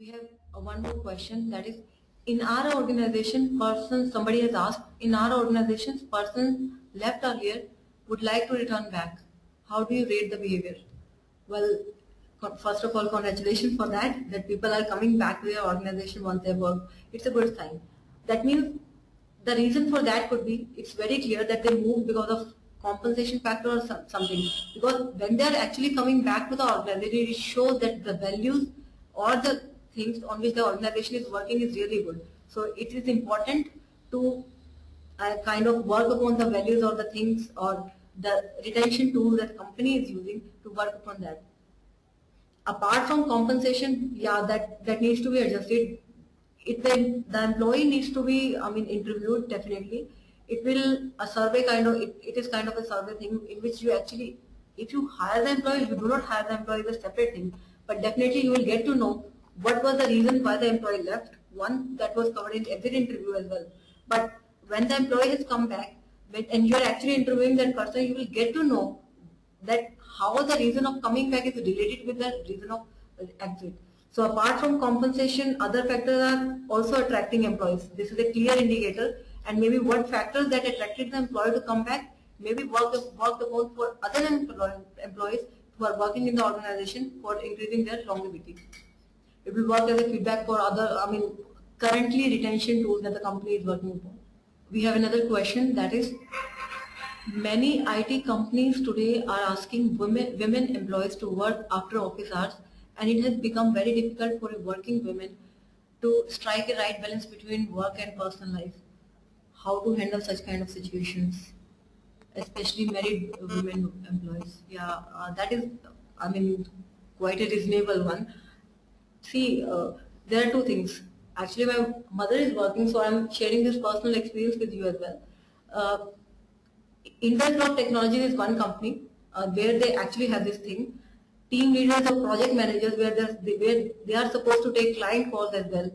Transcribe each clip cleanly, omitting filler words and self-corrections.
We have one more question, that is, in our organization, somebody has asked, in our organizations, person left earlier would like to return back. How do you rate the behavior? Well, first of all, congratulations for that people are coming back to their organization once they work. It's a good sign. That means the reason for that could be, it's very clear that they moved because of compensation factor or something. Because when they are actually coming back to the organization, it shows that the values or the things on which the organization is working is really good. So it is important to kind of work upon the values or the things or the retention tool that company is using to work upon that. Apart from compensation, yeah, that needs to be adjusted. The employee needs to be, I mean, interviewed definitely. It will a survey kind of it is kind of a survey thing in which you actually, if you hire the employee, if you do not hire the employee, is a separate thing. But definitely you will get to know what was the reason why the employee left. One that was covered in exit interview as well. But when the employee has come back, and you are actually interviewing that person, you will get to know that how the reason of coming back is related with the reason of exit. So apart from compensation, other factors are also attracting employees. This is a clear indicator, and maybe what factors that attracted the employee to come back, maybe worked upon for other employees who are working in the organization for increasing their longevity. It will work as a feedback for other, I mean, currently retention tools that the company is working upon. We have another question, that is, many IT companies today are asking women employees to work after office hours, and it has become very difficult for a working women to strike a right balance between work and personal life. How to handle such kind of situations, especially married women employees? Yeah, that is, I mean, quite a reasonable one. See, there are two things. Actually, my mother is working, so I'm sharing this personal experience with you as well. Uh, Intercloud Technologies is one company where they actually have this thing. Team leaders or project managers where they are supposed to take client calls as well.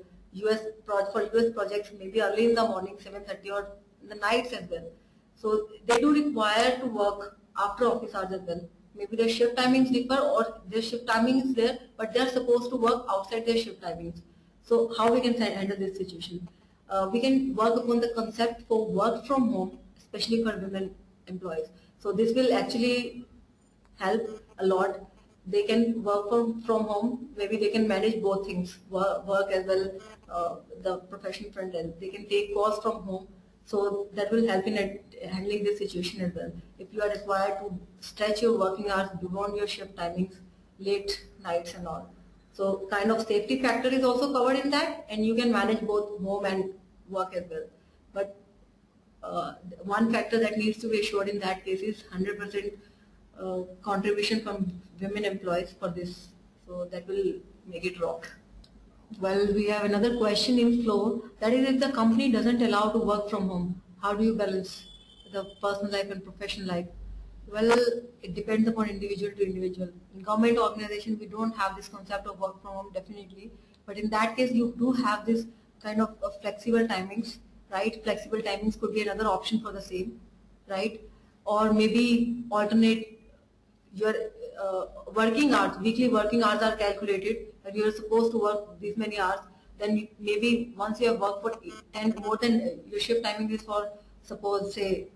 For US projects, maybe early in the morning, 7:30, or in the nights as well. So they do require to work after office hours as well. Maybe their shift timings differ or their shift timing is there, but they are supposed to work outside their shift timings. So how we can handle this situation? We can work upon the concept for work from home, especially for women employees. So this will actually help a lot. They can work from home. Maybe they can manage both things, work as well, the professional front end. They can take calls from home. So that will help in handling this situation as well. If you are required to stretch your working hours beyond your shift timings, late nights and all. So kind of safety factor is also covered in that, and you can manage both home and work as well. But one factor that needs to be assured in that case is 100% contribution from women employees for this. So that will make it rock. Well, we have another question in flow. That is, if the company doesn't allow to work from home, how do you balance the personal life and professional life? Well, it depends upon individual to individual. In government organization, we don't have this concept of work from home, definitely. But in that case, you do have this kind of flexible timings, right? Flexible timings could be another option for the same, right? Or maybe alternate your working hours, weekly working hours are calculated, and you are supposed to work these many hours. Then maybe once you have worked for 10 more than your shift timing is for, suppose, say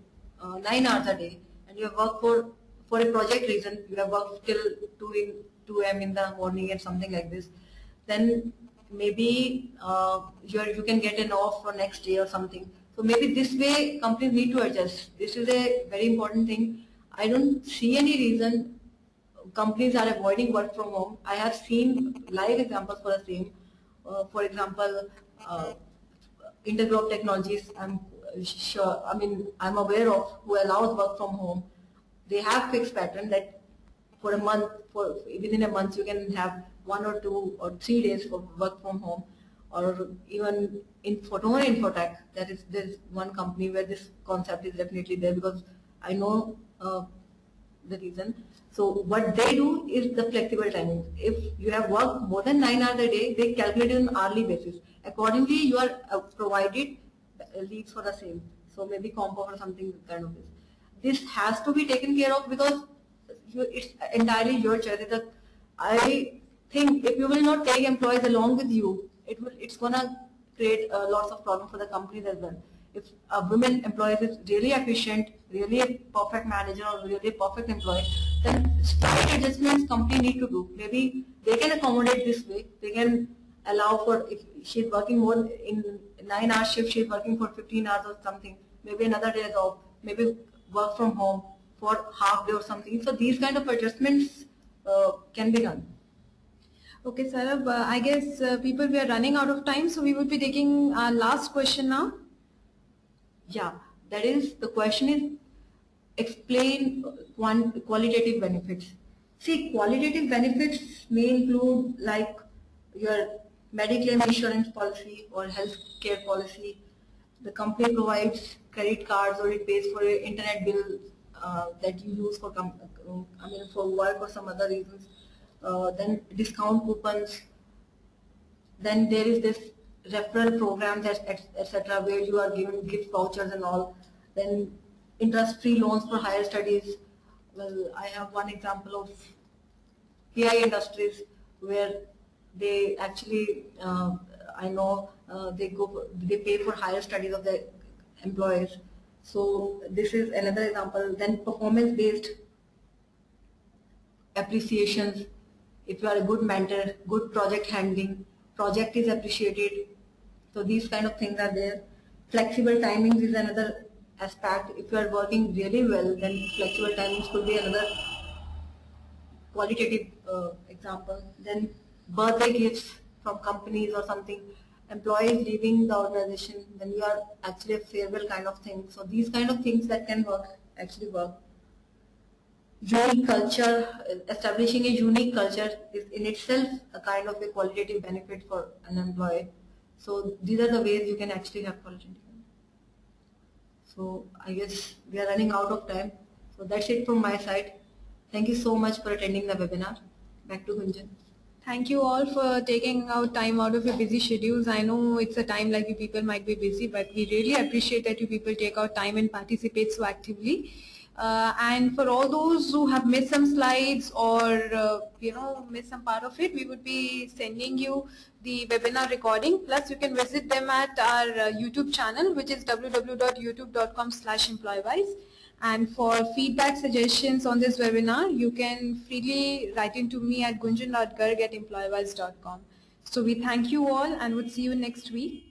9 hours a day, and you have worked for a project reason, you have worked till 2 a.m. in the morning and something like this. Then maybe you can get an off for next day or something. So maybe this way companies need to adjust. This is a very important thing. I don't see any reason companies are avoiding work from home. I have seen live examples for the same. For example, Intergroup Technologies, I'm sure, I mean, I'm aware of, who allows work from home. They have fixed pattern that for a month, within a month, you can have 1 or 2 or 3 days for work from home, or even in Photon Infotech. There's one company where this concept is definitely there, because I know the reason. So what they do is the flexible timings. If you have worked more than 9 hours a day, they calculate it on hourly basis. Accordingly, you are provided leaves for the same. So maybe comp or something kind of this. This has to be taken care of, because it's entirely your choice. think if you will not take employees along with you, it's gonna create lots of problems for the companies as well. If a woman employee is really efficient, really a perfect manager or really a perfect employee, then slight adjustments company need to do. Maybe they can accommodate this way. They can allow for, if she's working more in 9-hour shift, she's working for 15 hours or something. Maybe another day is off. Maybe work from home for half day or something. So these kind of adjustments can be done. Okay, Saurabh, I guess people, we are running out of time, so we would be taking our last question now. Yeah, that is, the question is, explain qualitative benefits. See, qualitative benefits may include like your medical insurance policy or health care policy. The company provides credit cards or it pays for your internet bill that you use for for work or some other reasons. Then discount coupons. Then there is this referral programs, etc., where you are given gift vouchers and all. Then interest-free loans for higher studies. Well, I have one example of PI Industries where they actually, I know they pay for higher studies of their employees. So this is another example. Then performance-based appreciations. If you are a good mentor, good project handling, project is appreciated. So these kind of things are there. Flexible timings is another aspect. If you are working really well, then flexible timings could be another qualitative example. Then birthday gifts from companies or something. Employees leaving the organization, then you are actually a farewell kind of thing. So these kind of things that can actually work. Unique culture, establishing a unique culture is in itself a kind of a qualitative benefit for an employee. So these are the ways you can actually have qualitative. So I guess we are running out of time. So that's it from my side. Thank you so much for attending the webinar. Back to Gunjan. Thank you all for taking out time out of your busy schedules. I know it's a time like you people might be busy, but we really appreciate that you people take out time and participate so actively. And for all those who have missed some slides or missed some part of it, we would be sending you the webinar recording. Plus, you can visit them at our YouTube channel, which is www.youtube.com/employeewise. And for feedback, suggestions on this webinar, you can freely write into me at gunjan.garg@employeewise.com. So we thank you all and would see you next week.